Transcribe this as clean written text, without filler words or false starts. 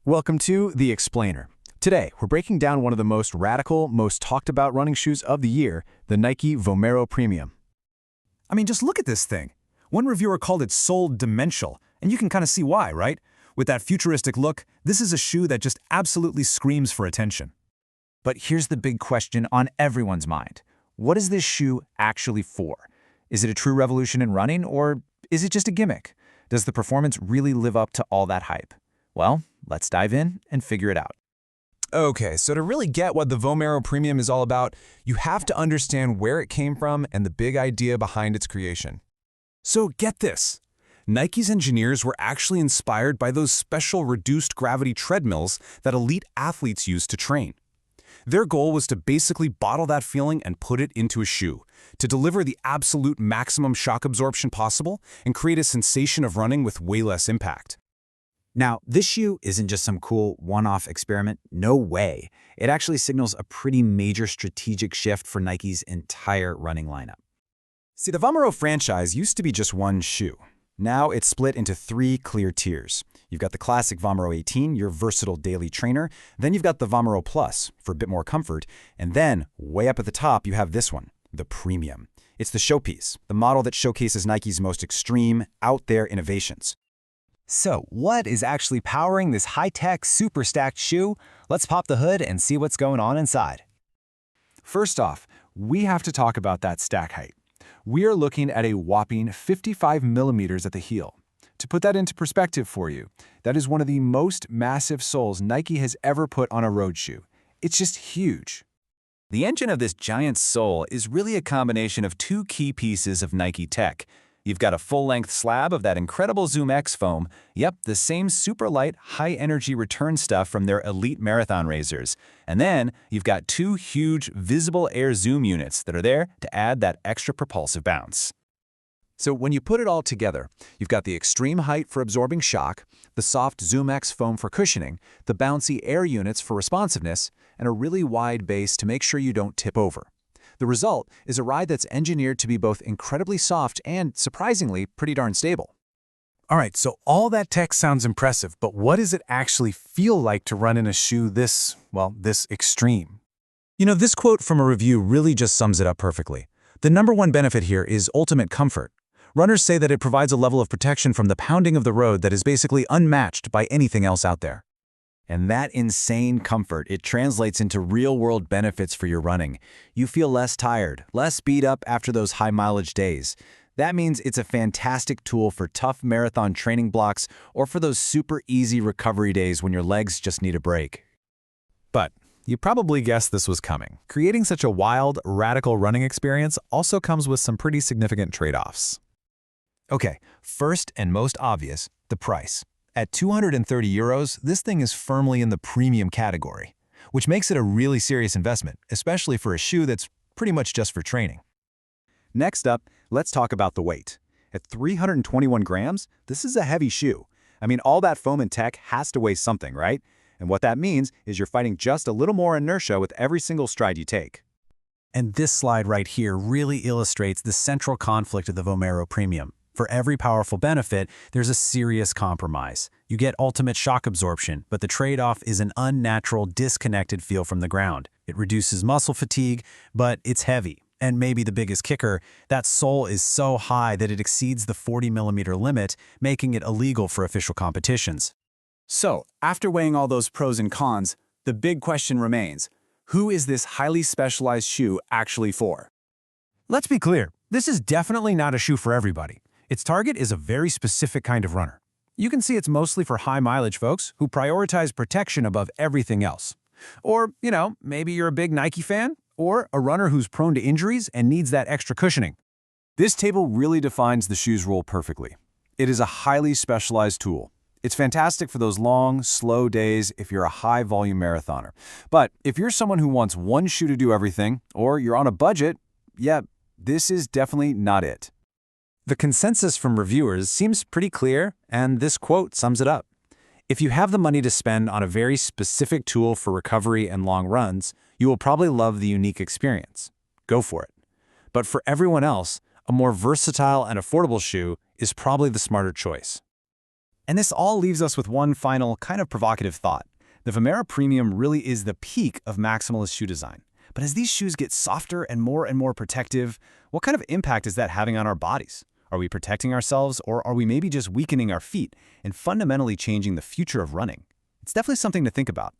Welcome to The Explainer. Today, we're breaking down one of the most radical, most talked about running shoes of the year, the Nike Vomero Premium. I mean, just look at this thing. One reviewer called it soul-demential, and you can kind of see why, right? With that futuristic look, this is a shoe that just absolutely screams for attention. But here's the big question on everyone's mind. What is this shoe actually for? Is it a true revolution in running, or is it just a gimmick? Does the performance really live up to all that hype? Well, let's dive in and figure it out. Okay, so to really get what the Vomero Premium is all about, you have to understand where it came from and the big idea behind its creation. So get this. Nike's engineers were actually inspired by those special reduced gravity treadmills that elite athletes use to train. Their goal was to basically bottle that feeling and put it into a shoe, to deliver the absolute maximum shock absorption possible and create a sensation of running with way less impact. Now, this shoe isn't just some cool one-off experiment. No way. It actually signals a pretty major strategic shift for Nike's entire running lineup. See, the Vomero franchise used to be just one shoe. Now it's split into three clear tiers. You've got the classic Vomero 18, your versatile daily trainer. Then you've got the Vomero Plus for a bit more comfort. And then, way up at the top, you have this one, the Premium. It's the showpiece, the model that showcases Nike's most extreme, out-there innovations. So, what is actually powering this high-tech, super stacked shoe? Let's pop the hood and see what's going on inside. First off, we have to talk about that stack height. We are looking at a whopping 55 millimeters at the heel. To put that into perspective for you, that is one of the most massive soles Nike has ever put on a road shoe. It's just huge. The engine of this giant sole is really a combination of two key pieces of Nike tech. You've got a full-length slab of that incredible ZoomX foam. Yep, the same super light, high-energy return stuff from their elite marathon racers. And then you've got two huge visible air zoom units that are there to add that extra propulsive bounce. So when you put it all together, you've got the extreme height for absorbing shock, the soft ZoomX foam for cushioning, the bouncy air units for responsiveness, and a really wide base to make sure you don't tip over. The result is a ride that's engineered to be both incredibly soft and, surprisingly, pretty darn stable. All right, so all that tech sounds impressive, but what does it actually feel like to run in a shoe this extreme? You know, this quote from a review really just sums it up perfectly. The number one benefit here is ultimate comfort. Runners say that it provides a level of protection from the pounding of the road that is basically unmatched by anything else out there. And that insane comfort, it translates into real-world benefits for your running. You feel less tired, less beat up after those high-mileage days. That means it's a fantastic tool for tough marathon training blocks or for those super easy recovery days when your legs just need a break. But you probably guessed this was coming. Creating such a wild, radical running experience also comes with some pretty significant trade-offs. Okay, first and most obvious, the price. At 230 euros, this thing is firmly in the premium category, which makes it a really serious investment, especially for a shoe that's pretty much just for training. Next up, let's talk about the weight. At 321 grams, this is a heavy shoe. I mean, all that foam and tech has to weigh something, right? And what that means is you're fighting just a little more inertia with every single stride you take. And this slide right here really illustrates the central conflict of the Vomero Premium. For every powerful benefit, there's a serious compromise. You get ultimate shock absorption, but the trade-off is an unnatural, disconnected feel from the ground. It reduces muscle fatigue, but it's heavy. And maybe the biggest kicker, that sole is so high that it exceeds the 40-millimeter limit, making it illegal for official competitions. So, after weighing all those pros and cons, the big question remains, who is this highly specialized shoe actually for? Let's be clear, this is definitely not a shoe for everybody. Its target is a very specific kind of runner. You can see it's mostly for high-mileage folks who prioritize protection above everything else. Or, maybe you're a big Nike fan, or a runner who's prone to injuries and needs that extra cushioning. This table really defines the shoe's role perfectly. It is a highly specialized tool. It's fantastic for those long, slow days if you're a high-volume marathoner. But if you're someone who wants one shoe to do everything, or you're on a budget, yeah, this is definitely not it. The consensus from reviewers seems pretty clear, and this quote sums it up. If you have the money to spend on a very specific tool for recovery and long runs, you will probably love the unique experience. Go for it. But for everyone else, a more versatile and affordable shoe is probably the smarter choice. And this all leaves us with one final, kind of provocative thought. The Vomero Premium really is the peak of maximalist shoe design. But as these shoes get softer and more protective, what kind of impact is that having on our bodies? Are we protecting ourselves, or are we maybe just weakening our feet and fundamentally changing the future of running? It's definitely something to think about.